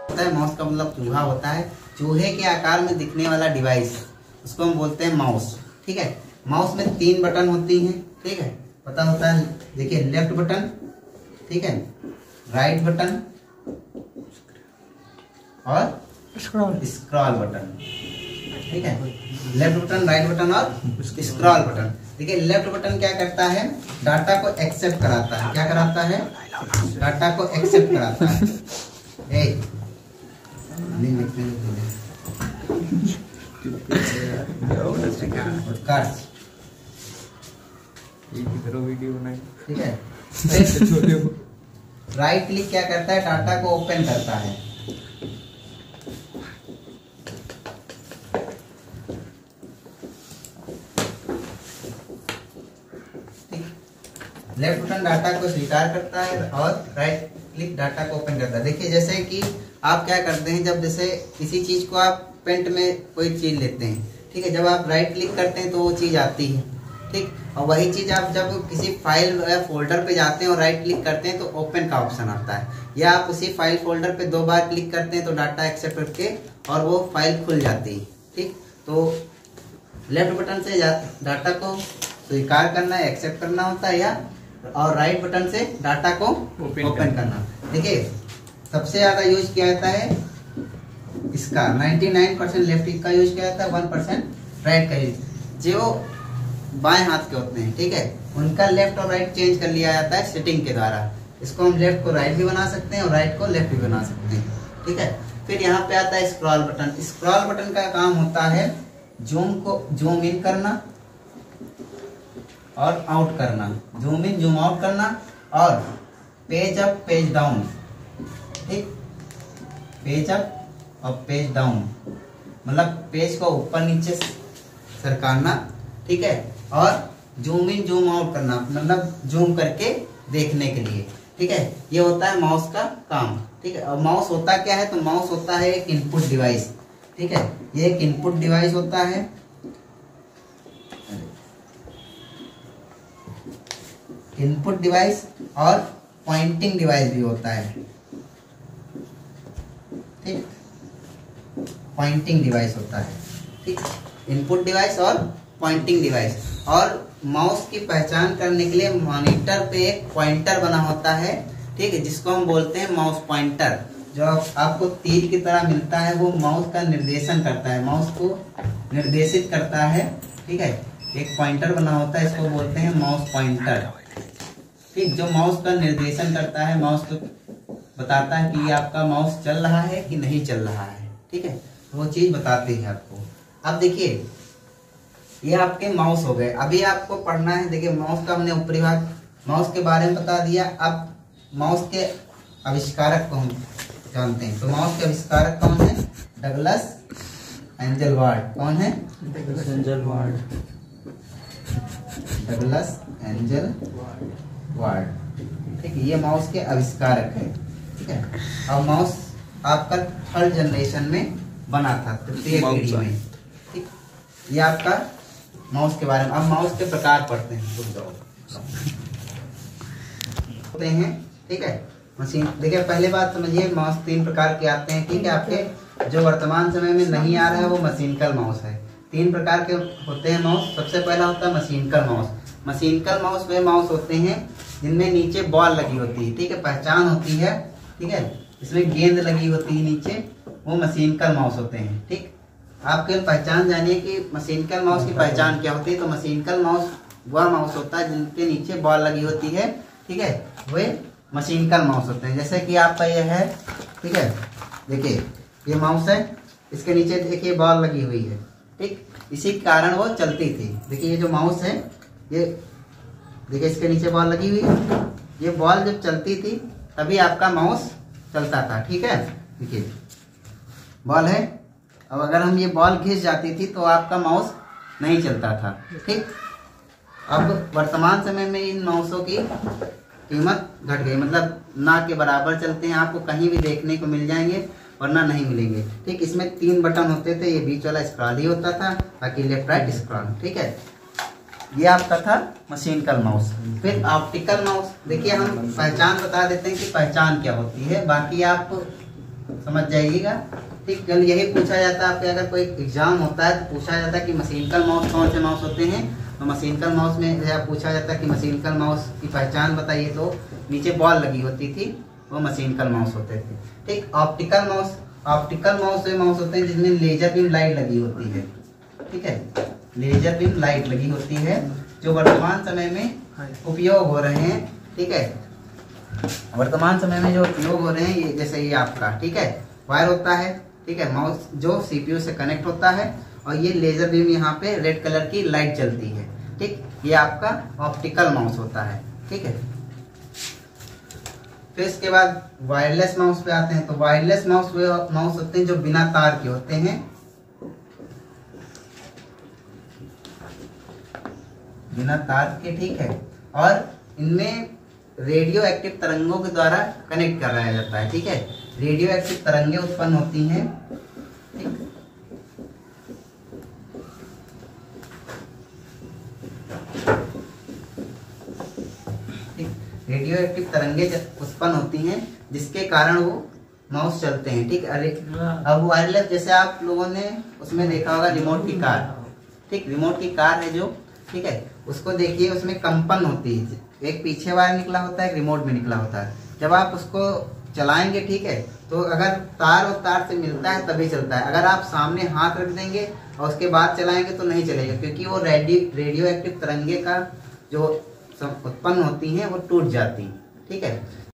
होता है। माउस का मतलब चूहा होता है। चूहे के आकार में दिखने वाला डिवाइस उसको हम बोलते हैं माउस। ठीक है, माउस में 3 बटन होती हैं। ठीक है, पता होता है, देखिए लेफ्ट बटन, ठीक है, राइट बटन और स्क्रॉल बटन। ठीक है, लेफ्ट बटन, राइट बटन और स्क्रॉल बटन। देखिए लेफ्ट बटन क्या करता है, डाटा को एक्सेप्ट कराता है। क्या कराता है, डाटा को एक्सेप्ट कराता है। वीडियो बनाई, ठीक है। राइट क्लिक क्या करता है, डाटा को ओपन करता है। लेफ्ट बटन डाटा को स्वीकार करता है और राइट क्लिक डाटा को ओपन करता है। देखिए जैसे कि आप क्या करते हैं, जब जैसे किसी चीज को आप पेंट में कोई चीज लेते हैं, ठीक है, जब आप राइट क्लिक करते हैं तो वो चीज आती है। ठीक, और वही चीज आप जब किसी फाइल या फोल्डर पे जाते हैं और राइट क्लिक करते हैं तो ओपन का ऑप्शन आता है। या आप उसी फाइल फोल्डर पे 2 बार क्लिक करते हैं तो डाटा एक्सेप्ट करके और वो फाइल खुल जाती है। ठीक, तो लेफ्ट बटन से डाटा को स्वीकार करना है, एक्सेप्ट करना होता है, या और राइट बटन से डाटा को ओपन करना। देखिए सबसे ज्यादा यूज किया जाता है इसका, 99% लेफ्ट का यूज किया जाता है, 1% राइट का यूज। जो बाएं हाथ के होते हैं, ठीक है, उनका लेफ्ट और राइट चेंज कर लिया जाता है सेटिंग के द्वारा। इसको हम लेफ्ट को राइट भी बना सकते हैं और राइट को लेफ्ट भी बना सकते हैं। ठीक है, फिर यहाँ पे आता है स्क्रॉल बटन। स्क्रॉल बटन का काम होता है जूम इन करना और आउट करना, जूम इन जूम आउट करना और पेज अप पेज डाउन। ठीक, पेज अप और पेज डाउन मतलब पेज को ऊपर नीचे सरकाना, ठीक है, और जूम इन जूम आउट करना मतलब जूम करके देखने के लिए। ठीक है, ये होता है माउस का काम। ठीक है, और माउस होता क्या है, तो माउस होता है एक इनपुट डिवाइस। ठीक है, ये एक इनपुट डिवाइस होता है। इनपुट डिवाइस और पॉइंटिंग डिवाइस भी होता है। ठीक, पॉइंटिंग डिवाइस होता है। ठीक, इनपुट डिवाइस और पॉइंटिंग डिवाइस। और माउस की पहचान करने के लिए मॉनिटर पे एक पॉइंटर बना होता है, ठीक है, जिसको हम बोलते हैं माउस पॉइंटर। जो आपको तीर की तरह मिलता है वो माउस का निर्देशन करता है, माउस को निर्देशित करता है। ठीक है, एक पॉइंटर बना होता है, इसको बोलते हैं माउस पॉइंटर। ठीक, जो माउस का निर्देशन करता है, माउस को बताता है कि आपका माउस चल रहा है कि नहीं चल रहा है। ठीक है, वो चीज बताती है आपको। अब देखिए ये आपके माउस हो गए। अभी आपको पढ़ना है, देखिए माउस का हमने ऊपरी भाग माउस के बारे में बता दिया। अब माउस के आविष्कारक को हम जानते हैं। तो माउस के आविष्कारक कौन है, डगलस एंजलवार्ड। कौन है, डगलस एंजलवार्ड। डगलस एंजलवार्ड। ठीक है, ये माउस के आविष्कारक है। ठीक है, और माउस आपका 3rd जनरेशन में बना था, तृतीय पीढ़ी में। ठीक, ये आपका माउस के बारे में। अब माउस के प्रकार पढ़ते हैं, रुक जाओ होते हैं। ठीक है, मशीन देखिए पहले बात समझिए, माउस 3 प्रकार के आते हैं। ठीक है, आपके जो वर्तमान समय में नहीं आ रहा है वो मशीनिकल माउस है। 3 प्रकार के होते हैं माउस। सबसे पहला होता है मशीनिकल माउस। मशीनिकल माउस वे माउस होते हैं जिनमें नीचे बॉल लगी होती है। ठीक है, पहचान होती है। ठीक है, इसमें गेंद लगी होती है नीचे, वो मशीनिकल माउस होते हैं। ठीक, आपके पहचान जानिए कि मशीनिकल माउस की पहचान क्या होती है। तो मशीनिकल माउस वह माउस होता है जिनके नीचे बॉल लगी होती है। ठीक है, वे मशीनिकल माउस होते हैं। जैसे कि आपका ये है, ठीक है, देखिए ये माउस है, इसके नीचे देखिए बॉल लगी हुई है। ठीक, इसी कारण वो चलती थी। देखिए ये जो माउस है, ये देखिए इसके नीचे बॉल लगी हुई है। ये बॉल जब चलती थी तभी आपका माउस चलता था। ठीक है, देखिए बॉल है, अब अगर हम ये बॉल घिस जाती थी तो आपका माउस नहीं चलता था। ठीक, अब वर्तमान समय में इन माउसों की कीमत घट गई, मतलब ना के बराबर चलते हैं। आपको कहीं भी देखने को मिल जाएंगे वरना नहीं मिलेंगे। ठीक, इसमें 3 बटन होते थे, ये बीच वाला स्क्रॉल ही होता था, बाकी लेफ्ट राइट स्क्रॉल। ठीक है, ये आपका था मशीनिकल माउस। फिर ऑप्टिकल माउस। देखिए हम पहचान बता देते हैं कि पहचान क्या होती है, बाकी आप समझ जाइएगा। ठीक, कल यही पूछा जाता है आपके, अगर कोई एग्जाम होता है तो पूछा जाता है कि मशीनिकल माउस कौन से माउस होते हैं। तो मशीनिकल माउस में पूछा जाता है कि मशीनिकल माउस की पहचान बताइए, तो नीचे बॉल लगी होती थी, वो मशीनिकल माउस होते थे। ठीक, ऑप्टिकल माउस, ऑप्टिकल माउस वे माउस होते हैं जिसमें लेजर बीम लाइट लगी होती है। ठीक है, लेजर बीम लाइट लगी होती है, जो वर्तमान समय में उपयोग हो रहे हैं। ठीक है, वर्तमान समय में जो उपयोग हो रहे हैं, ये जैसे ये आपका, ठीक है, वायर होता है। ठीक है, माउस जो सीपीयू से कनेक्ट होता है, और ये लेजर बीम यहाँ पे रेड कलर की लाइट जलती है। ठीक, ये आपका ऑप्टिकल माउस होता है। ठीक है, फिर इसके बाद वायरलेस माउस पे आते हैं। तो वायरलेस माउस वे माउस होते हैं जो बिना तार के होते हैं, बिना तार के। ठीक है, और इनमें रेडियो एक्टिव तरंगों के द्वारा कनेक्ट कराया जाता है। ठीक है, रेडियो एक्टिव तरंगें उत्पन्न होती हैं। ठीक, रेडियो एक्टिव तरंगे उत्पन्न होती हैं, जिसके कारण वो माउस चलते हैं। ठीक, अरे अब वायरलेस, जैसे आप लोगों ने उसमें देखा होगा रिमोट की कार। ठीक, रिमोट की कार है जो, ठीक है, उसको देखिए, उसमें कंपन होती है, एक पीछे वायर निकला होता है, एक रिमोट में निकला होता है। जब आप उसको चलाएंगे, ठीक है, तो अगर तार और तार से मिलता है तभी चलता है। अगर आप सामने हाथ रख देंगे और उसके बाद चलाएंगे तो नहीं चलेगा, क्योंकि वो रेडियो एक्टिव तरंगे का जो उत्पन्न होती हैं वो टूट जाती हैं। ठीक है,